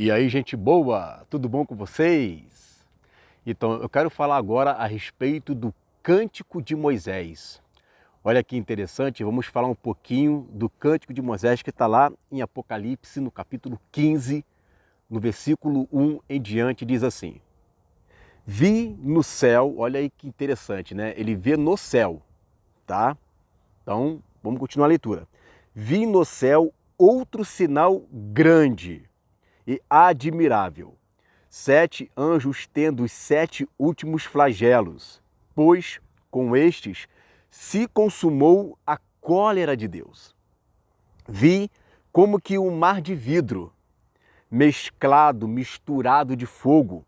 E aí, gente boa, tudo bom com vocês? Então, eu quero falar agora a respeito do Cântico de Moisés. Olha que interessante, vamos falar um pouquinho do Cântico de Moisés que está lá em Apocalipse, no capítulo 15, no versículo 1 em diante, diz assim: Vi no céu, olha aí que interessante, né? Ele vê no céu, tá? Então, vamos continuar a leitura. Vi no céu outro sinal grande e admirável. 7 anjos tendo os 7 últimos flagelos, pois com estes se consumou a cólera de Deus. Vi como que um mar de vidro, misturado de fogo,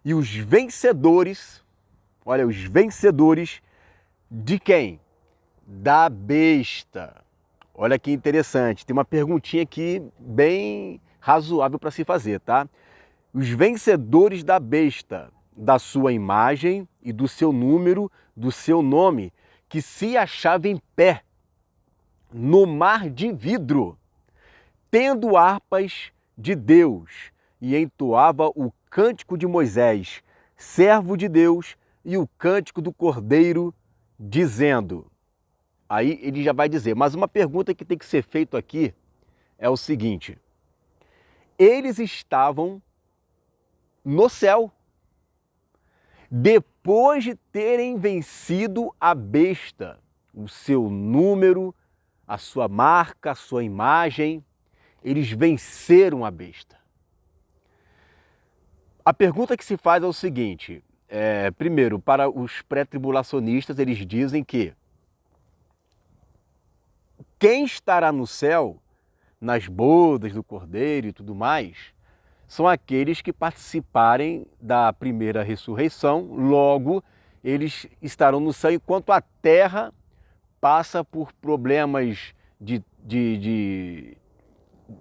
e os vencedores, olha, os vencedores de quem? Da besta. Olha que interessante, tem uma perguntinha aqui bem razoável para se fazer, tá? Os vencedores da besta, da sua imagem e do seu número, do seu nome, que se achava em pé no mar de vidro, tendo harpas de Deus, e entoava o cântico de Moisés, servo de Deus, e o cântico do Cordeiro, dizendo... Aí ele já vai dizer, mas uma pergunta que tem que ser feita aqui é o seguinte: eles estavam no céu, depois de terem vencido a besta, o seu número, a sua marca, a sua imagem, eles venceram a besta. A pergunta que se faz é o seguinte, primeiro, para os pré-tribulacionistas, eles dizem que quem estará no céu, nas bodas do Cordeiro e tudo mais, são aqueles que participarem da primeira ressurreição, logo eles estarão no céu enquanto a terra passa por problemas de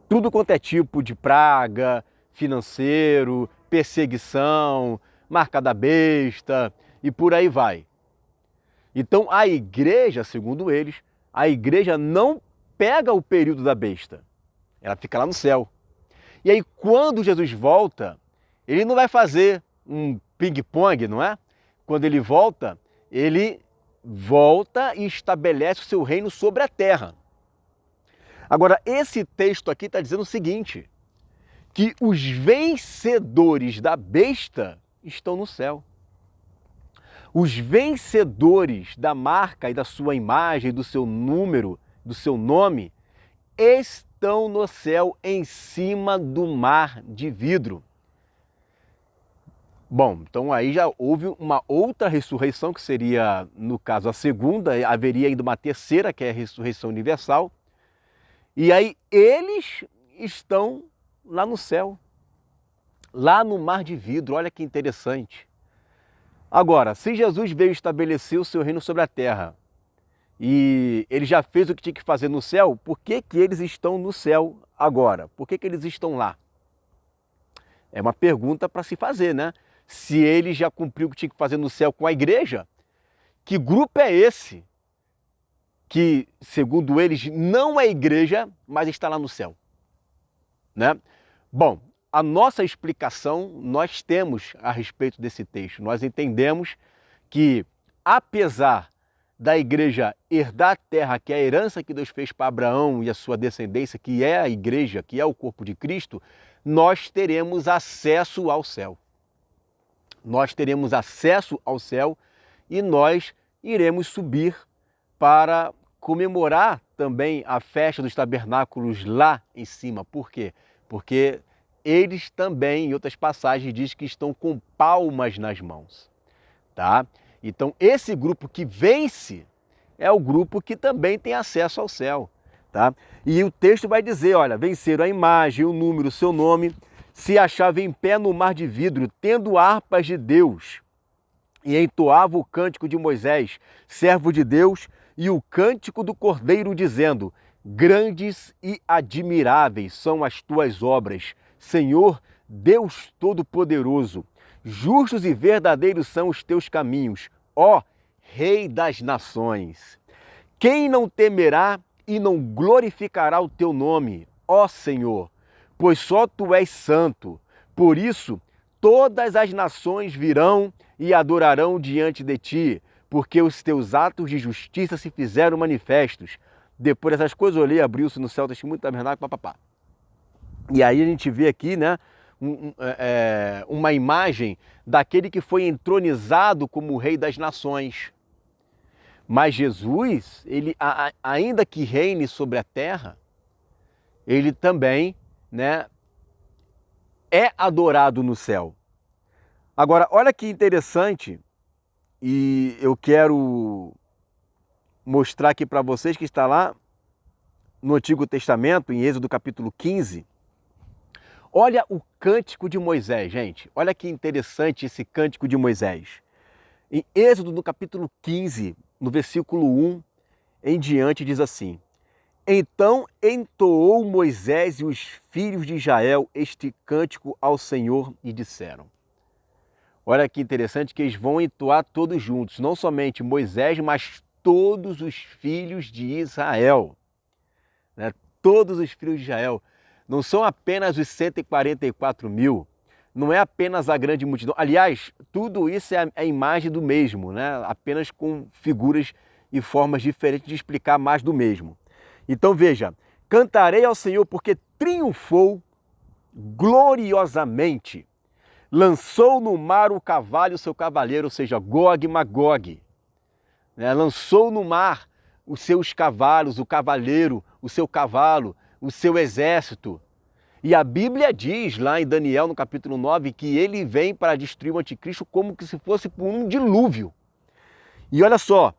tudo quanto é tipo de praga, financeiro, perseguição, marca da besta e por aí vai. Então a igreja, segundo eles, a igreja não pega o período da besta, ela fica lá no céu. E aí quando Jesus volta, ele não vai fazer um ping-pong, não é? Quando ele volta e estabelece o seu reino sobre a terra. Agora, esse texto aqui está dizendo o seguinte, que os vencedores da besta estão no céu. Os vencedores da marca e da sua imagem, do seu número, do seu nome, estão no céu em cima do mar de vidro. Bom, então aí já houve uma outra ressurreição, que seria, no caso, a segunda, haveria ainda uma terceira, que é a ressurreição universal. E aí eles estão lá no céu, lá no mar de vidro, olha que interessante. Agora, se Jesus veio estabelecer o seu reino sobre a terra e ele já fez o que tinha que fazer no céu, por que que eles estão no céu agora? Por que que eles estão lá? É uma pergunta para se fazer, né? Se ele já cumpriu o que tinha que fazer no céu com a igreja, que grupo é esse que, segundo eles, não é igreja, mas está lá no céu, né? Bom, a nossa explicação nós temos a respeito desse texto. Nós entendemos que, apesar da igreja herdar a terra, que é a herança que Deus fez para Abraão e a sua descendência, que é a igreja, que é o corpo de Cristo, nós teremos acesso ao céu. Nós teremos acesso ao céu e nós iremos subir para comemorar também a festa dos tabernáculos lá em cima. Por quê? Porque eles também, em outras passagens, diz que estão com palmas nas mãos, tá? Então, esse grupo que vence é o grupo que também tem acesso ao céu, tá? E o texto vai dizer, olha, venceram a imagem, o número, o seu nome, se achava em pé no mar de vidro, tendo harpas de Deus, e entoava o cântico de Moisés, servo de Deus, e o cântico do Cordeiro, dizendo: grandes e admiráveis são as tuas obras, Senhor Deus Todo-Poderoso. Justos e verdadeiros são os teus caminhos, ó Rei das nações. Quem não temerá e não glorificará o teu nome, ó Senhor? pois só tu és santo. Por isso, todas as nações virão e adorarão diante de ti, porque os teus atos de justiça se fizeram manifestos. Depois dessas coisas, eu olhei, abriu-se no céu o testemunho do tabernáculo, papapá. E aí a gente vê aqui, né, uma imagem daquele que foi entronizado como o rei das nações. Mas Jesus, ele, ainda que reine sobre a terra, ele também, né, é adorado no céu. Agora, olha que interessante, e eu quero mostrar aqui para vocês que está lá no Antigo Testamento, em Êxodo capítulo 15. Olha o cântico de Moisés, gente. Olha que interessante esse cântico de Moisés. Em Êxodo, no capítulo 15, no versículo 1 em diante, diz assim: Então entoou Moisés e os filhos de Israel este cântico ao Senhor e disseram. Olha que interessante que eles vão entoar todos juntos, não somente Moisés, mas todos os filhos de Israel. Né? Todos os filhos de Israel. Não são apenas os 144 mil, não é apenas a grande multidão. Aliás, tudo isso é a imagem do mesmo, né? Apenas com figuras e formas diferentes de explicar mais do mesmo. Então veja, cantarei ao Senhor porque triunfou gloriosamente. Lançou no mar o cavalo e o seu cavaleiro, ou seja, Gog e Magog. Né? Lançou no mar os seus cavalos, o cavaleiro, o seu cavalo, o seu exército. E a Bíblia diz lá em Daniel, no capítulo 9, que ele vem para destruir o anticristo como que se fosse por um dilúvio. E olha só,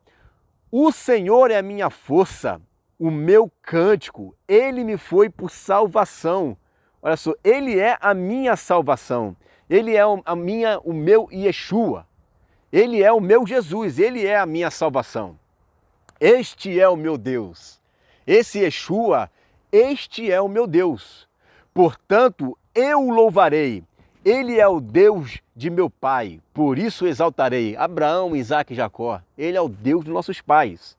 o Senhor é a minha força, o meu cântico, ele me foi por salvação. Olha só, ele é a minha salvação. Ele é o meu Yeshua. Ele é o meu Jesus, ele é a minha salvação. Este é o meu Deus. Esse Yeshua, este é o meu Deus. Portanto, eu o louvarei. Ele é o Deus de meu pai, por isso exaltarei. Abraão, Isaque e Jacó, ele é o Deus dos nossos pais.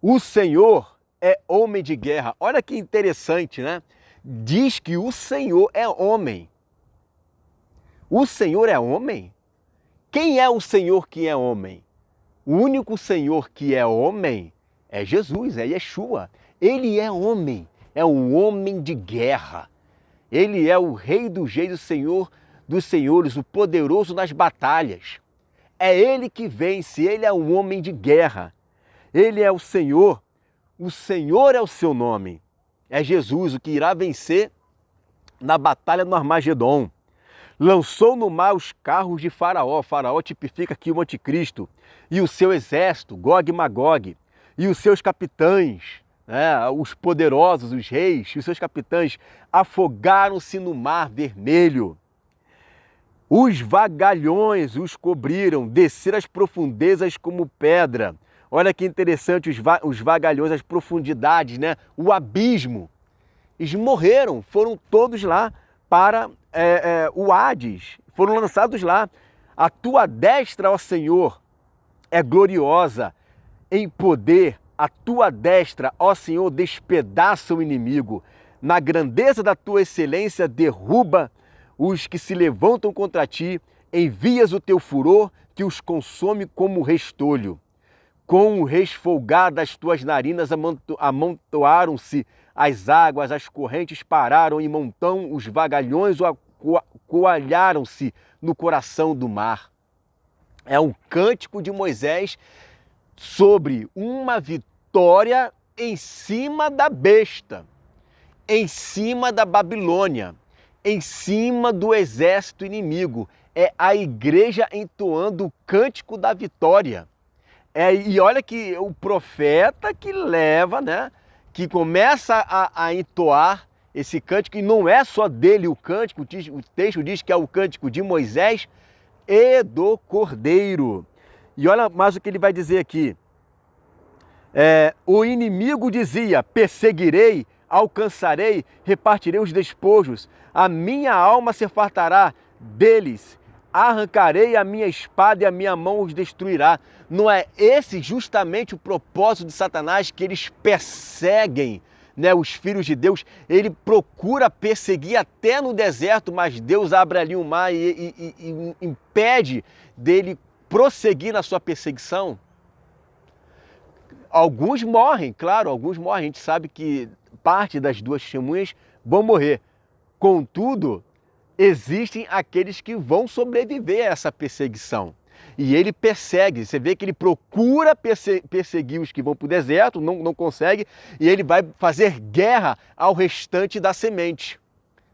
O Senhor é homem de guerra. Olha que interessante, né? Diz que o Senhor é homem. O Senhor é homem? Quem é o Senhor que é homem? O único Senhor que é homem é Jesus, é Yeshua. Ele é homem, é um homem de guerra. Ele é o Rei dos Reis, o Senhor dos Senhores, o poderoso nas batalhas. É Ele que vence, Ele é um homem de guerra. Ele é o Senhor é o seu nome. É Jesus o que irá vencer na batalha no Armagedon. Lançou no mar os carros de Faraó. Faraó tipifica aqui o anticristo. E o seu exército, Gog e Magog. E os seus capitães, né, os poderosos, os reis, e os seus capitães afogaram-se no mar vermelho. Os vagalhões os cobriram, desceram as profundezas como pedra. Olha que interessante, os vagalhões, as profundidades, né, o abismo. Eles morreram, foram todos lá para o Hades, foram lançados lá. A tua destra, ó Senhor, é gloriosa em poder. A tua destra, ó Senhor, despedaça o inimigo. Na grandeza da tua excelência, derruba os que se levantam contra ti. Envias o teu furor, que os consome como restolho. Com o resfolgar das tuas narinas amontoaram-se as águas, as correntes pararam e montão os vagalhões coalharam-se no coração do mar. É um cântico de Moisés sobre uma vitória em cima da besta, em cima da Babilônia, em cima do exército inimigo. É a igreja entoando o cântico da vitória. E olha que o profeta que leva, né, que começa a entoar esse cântico, e não é só dele o cântico, o texto diz que é o cântico de Moisés e do Cordeiro. E olha mais o que ele vai dizer aqui. O inimigo dizia, perseguirei, alcançarei, repartirei os despojos, a minha alma se fartará deles, arrancarei a minha espada e a minha mão os destruirá. Não é esse justamente o propósito de Satanás, que eles perseguem, né, os filhos de Deus, ele procura perseguir até no deserto, mas Deus abre ali o mar e impede dele prosseguir na sua perseguição. Alguns morrem, claro, alguns morrem. A gente sabe que parte das duas testemunhas vão morrer. Contudo, existem aqueles que vão sobreviver a essa perseguição. E ele persegue, você vê que ele procura perseguir os que vão para o deserto, não consegue, e ele vai fazer guerra ao restante da semente,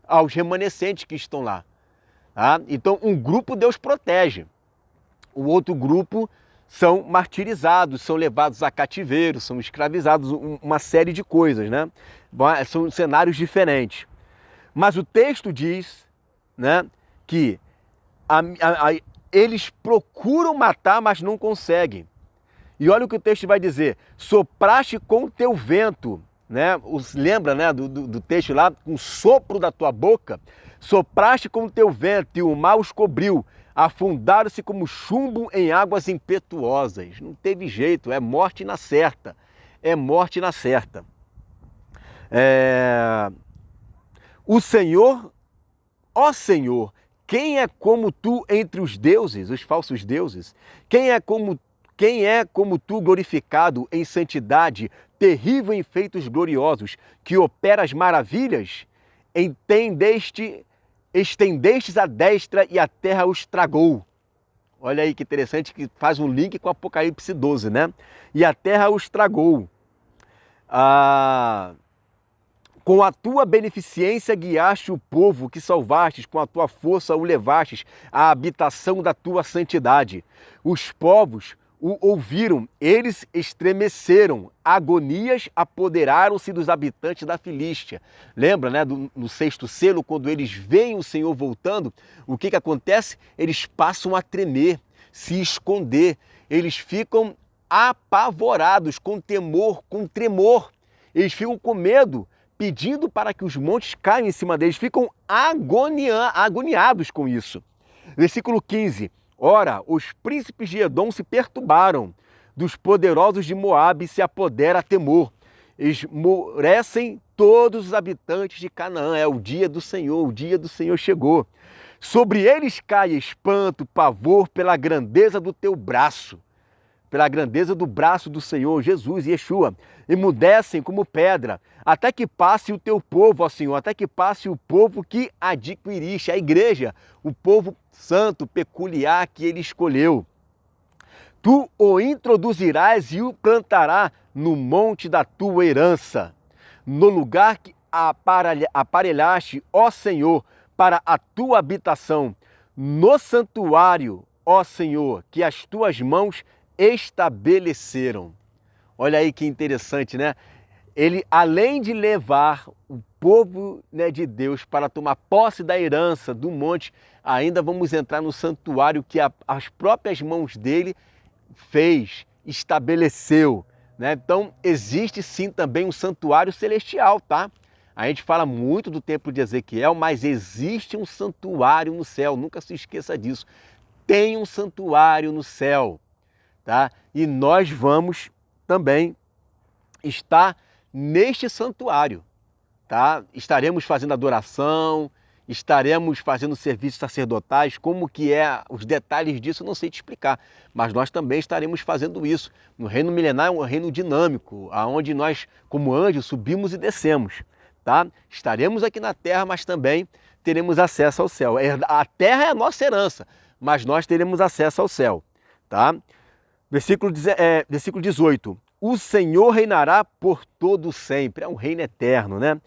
aos remanescentes que estão lá. Tá? Então, um grupo Deus protege, o outro grupo são martirizados, são levados a cativeiro, são escravizados, uma série de coisas, né? São cenários diferentes. Mas o texto diz, né, que eles procuram matar, mas não conseguem. E olha o que o texto vai dizer: sopraste com o teu vento, né? Lembra, né, do texto lá, com o sopro da tua boca, sopraste com o teu vento e o mar os cobriu, afundaram-se como chumbo em águas impetuosas. Não teve jeito, é morte na certa, é morte na certa. O Senhor, ó Senhor, quem é como tu entre os deuses, os falsos deuses? Quem é como tu glorificado em santidade, terrível em feitos gloriosos, que operas maravilhas? Estendestes a destra e a terra os tragou. Olha aí que interessante, que faz um link com Apocalipse 12, né? E a terra os tragou. Com a tua beneficência guiaste o povo que salvastes, com a tua força o levastes à habitação da tua santidade. Os povos o ouviram, eles estremeceram, agonias apoderaram-se dos habitantes da Filístia. Lembra, né, no sexto selo, quando eles veem o Senhor voltando, o que acontece? Eles passam a tremer, se esconder, eles ficam apavorados, com temor, com tremor, eles ficam com medo, pedindo para que os montes caiam em cima deles, ficam agoniados com isso. Versículo 15. Ora, os príncipes de Edom se perturbaram, dos poderosos de Moabe se apodera temor. Esmorecem todos os habitantes de Canaã. É o dia do Senhor chegou. Sobre eles cai espanto, pavor pela grandeza do teu braço, pela grandeza do braço do Senhor, Jesus e Yeshua. Emudecem como pedra, até que passe o teu povo, ó Senhor, até que passe o povo que adquiriste, a igreja, o povo santo, peculiar que ele escolheu. Tu o introduzirás e o plantarás no monte da tua herança, no lugar que aparelhaste, ó Senhor, para a tua habitação, no santuário, ó Senhor, que as tuas mãos estabeleceram. Olha aí que interessante, né? Ele, além de levar o povo, né, de Deus para tomar posse da herança do monte, ainda vamos entrar no santuário que as próprias mãos dele fez, estabeleceu, né? Então existe sim também um santuário celestial, tá? A gente fala muito do templo de Ezequiel, mas existe um santuário no céu, nunca se esqueça disso. Tem um santuário no céu, tá? E nós vamos também estar neste santuário, tá? Estaremos fazendo adoração, estaremos fazendo serviços sacerdotais, como que é os detalhes disso eu não sei te explicar, mas nós também estaremos fazendo isso. No reino milenar é um reino dinâmico, aonde nós, como anjos, subimos e descemos, tá? Estaremos aqui na terra, mas também teremos acesso ao céu. A terra é a nossa herança, mas nós teremos acesso ao céu, tá? Versículo 18. O Senhor reinará por todo sempre. É um reino eterno, né?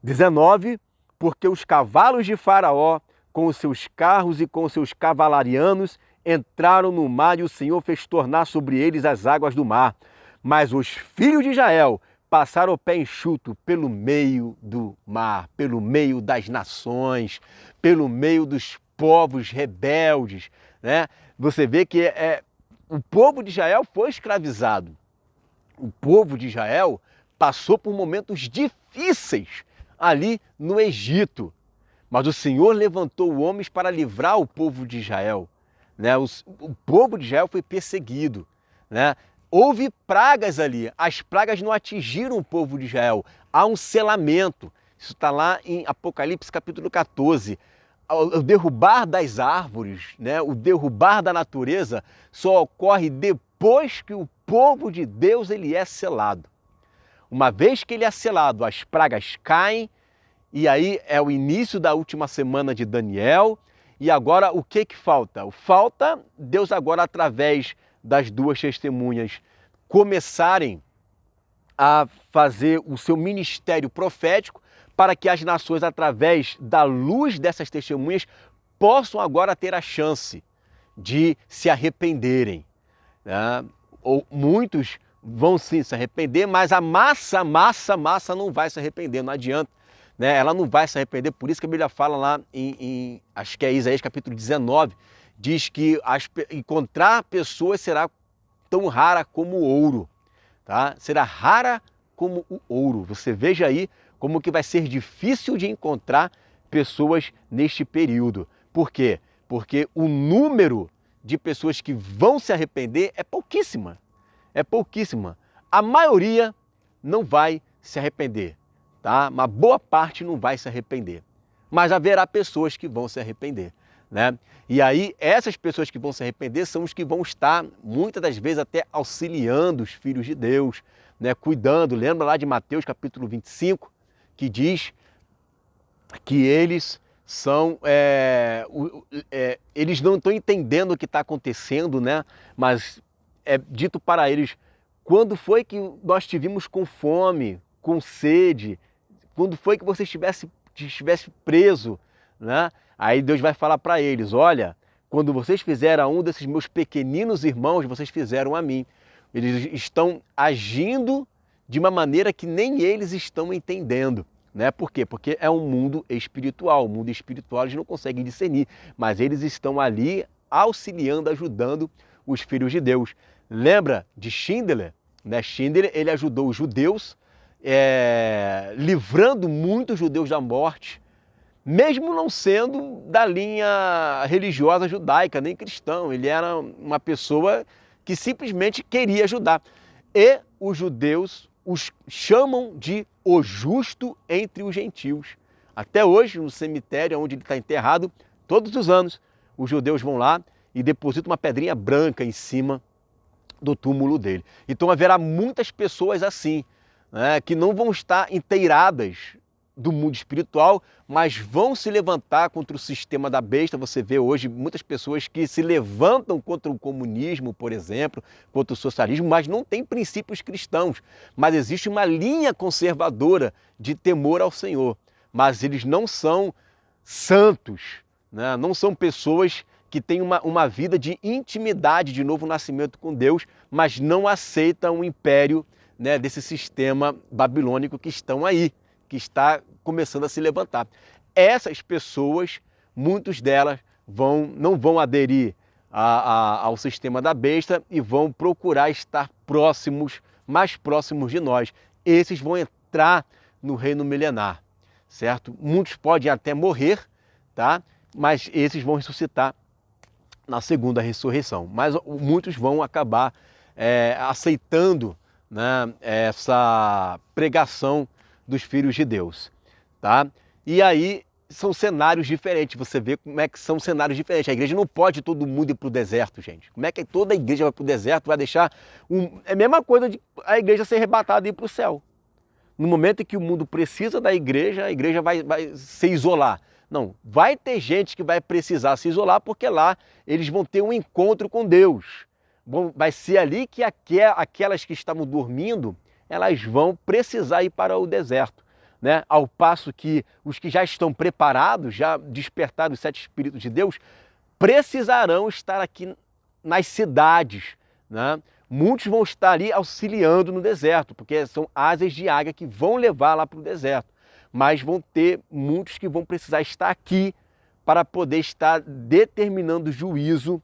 19. Porque os cavalos de Faraó, com os seus carros e com os seus cavalarianos, entraram no mar e o Senhor fez tornar sobre eles as águas do mar. Mas os filhos de Israel passaram o pé enxuto pelo meio do mar, pelo meio das nações, pelo meio dos povos rebeldes, né? Você vê que o povo de Israel foi escravizado. O povo de Israel passou por momentos difíceis ali no Egito. Mas o Senhor levantou homens para livrar o povo de Israel, né? O povo de Israel foi perseguido, né? houve pragas ali. As pragas não atingiram o povo de Israel. Há um selamento. Isso está lá em Apocalipse capítulo 14. O derrubar das árvores, né, o derrubar da natureza só ocorre depois que o povo de Deus ele é selado. Uma vez que ele é selado, as pragas caem, e aí é o início da última semana de Daniel. E agora o que falta? Falta Deus agora, através das duas testemunhas, começarem a fazer o seu ministério profético para que as nações, através da luz dessas testemunhas, possam agora ter a chance de se arrependerem, né? Ou muitos vão sim se arrepender, mas a massa não vai se arrepender, não adianta, né? Ela não vai se arrepender. Por isso que a Bíblia fala lá acho que é Isaías capítulo 19, diz que encontrar pessoas será tão rara como o ouro, tá? Será rara como o ouro. Você veja aí como que vai ser difícil de encontrar pessoas neste período. Por quê? Porque o número de pessoas que vão se arrepender é pouquíssima. É pouquíssima. A maioria não vai se arrepender, tá? Uma boa parte não vai se arrepender. Mas haverá pessoas que vão se arrepender, né? E aí, essas pessoas que vão se arrepender são os que vão estar, muitas das vezes, até auxiliando os filhos de Deus, né? Cuidando. Lembra lá de Mateus capítulo 25, que diz que eles são, eles não estão entendendo o que está acontecendo, né? Mas é dito para eles: quando foi que nós tivemos com fome, com sede? Quando foi que você estivesse preso, né? Aí Deus vai falar para eles: olha, quando vocês fizeram a um desses meus pequeninos irmãos, vocês fizeram a mim. Eles estão agindo de uma maneira que nem eles estão entendendo, né? Por quê? Porque é um mundo espiritual. O mundo espiritual eles não conseguem discernir, mas eles estão ali auxiliando, ajudando os filhos de Deus. Lembra de Schindler? Né? Schindler, ele ajudou os judeus, livrando muitos judeus da morte, mesmo não sendo da linha religiosa judaica, nem cristão. Ele era uma pessoa que simplesmente queria ajudar. E os judeus os chamam de o justo entre os gentios. Até hoje, no cemitério onde ele está enterrado, todos os anos, os judeus vão lá e depositam uma pedrinha branca em cima do túmulo dele. Então haverá muitas pessoas assim, né, que não vão estar inteiradas do mundo espiritual, mas vão se levantar contra o sistema da besta. Você vê hoje muitas pessoas que se levantam contra o comunismo, por exemplo, contra o socialismo, mas não têm princípios cristãos. Mas existe uma linha conservadora de temor ao Senhor. Mas eles não são santos, né? Não são pessoas que têm uma vida de intimidade, de novo nascimento com Deus, mas não aceitam o império, né, desse sistema babilônico que estão aí, que está começando a se levantar. Essas pessoas, muitas delas, não vão aderir ao sistema da besta e vão procurar estar mais próximos de nós. Esses vão entrar no reino milenar, certo? Muitos podem até morrer, tá? Mas esses vão ressuscitar na segunda ressurreição. Mas muitos vão acabar aceitando, né, essa pregação dos filhos de Deus, tá? E aí são cenários diferentes. Você vê como é que são cenários diferentes. A igreja não pode todo mundo ir para o deserto, gente. Como é que toda a igreja vai para o deserto, vai deixar É a mesma coisa de a igreja ser arrebatada e ir para o céu. No momento em que o mundo precisa da igreja, a igreja vai se isolar. Não, vai ter gente que vai precisar se isolar, porque lá eles vão ter um encontro com Deus. Vai ser ali que aquelas que estavam dormindo, elas vão precisar ir para o deserto, né? Ao passo que os que já estão preparados, já despertaram os 7 Espíritos de Deus, precisarão estar aqui nas cidades, né? Muitos vão estar ali auxiliando no deserto, porque são asas de águia que vão levar lá para o deserto. Mas vão ter muitos que vão precisar estar aqui para poder estar determinando juízo,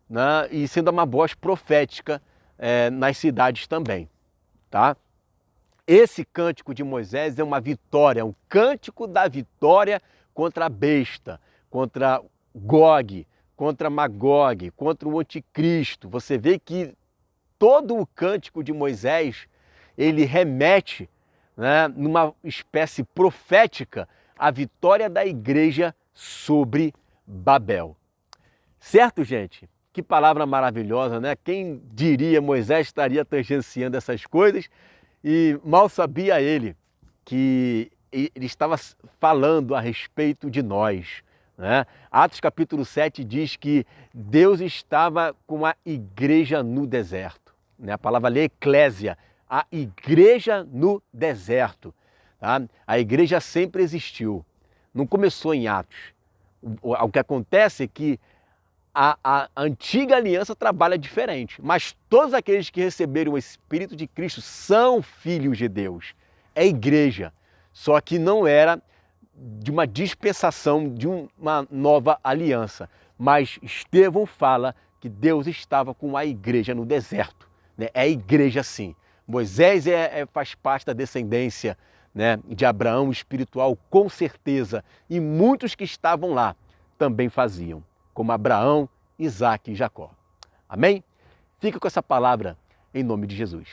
né? E sendo uma voz profética nas cidades também, tá? Esse cântico de Moisés é uma vitória, um cântico da vitória contra a besta, contra Gog, contra Magog, contra o anticristo. Você vê que todo o cântico de Moisés, ele remete, né, numa espécie profética, à vitória da igreja sobre Babel. Certo, gente? Que palavra maravilhosa, né? Quem diria Moisés estaria tangenciando essas coisas e mal sabia ele que ele estava falando a respeito de nós, né? Atos capítulo 7 diz que Deus estava com a igreja no deserto, né? A palavra ali é eclésia, a igreja no deserto. Tá? A igreja sempre existiu, não começou em Atos. O que acontece é que a antiga aliança trabalha diferente, mas todos aqueles que receberam o Espírito de Cristo são filhos de Deus. É igreja, só que não era de uma dispensação de uma nova aliança. Mas Estevão fala que Deus estava com a igreja no deserto, né? É a igreja sim. Moisés faz parte da descendência, né, de Abraão espiritual, com certeza, e muitos que estavam lá também faziam, como Abraão, Isaque e Jacó. Amém? Fica com essa palavra em nome de Jesus.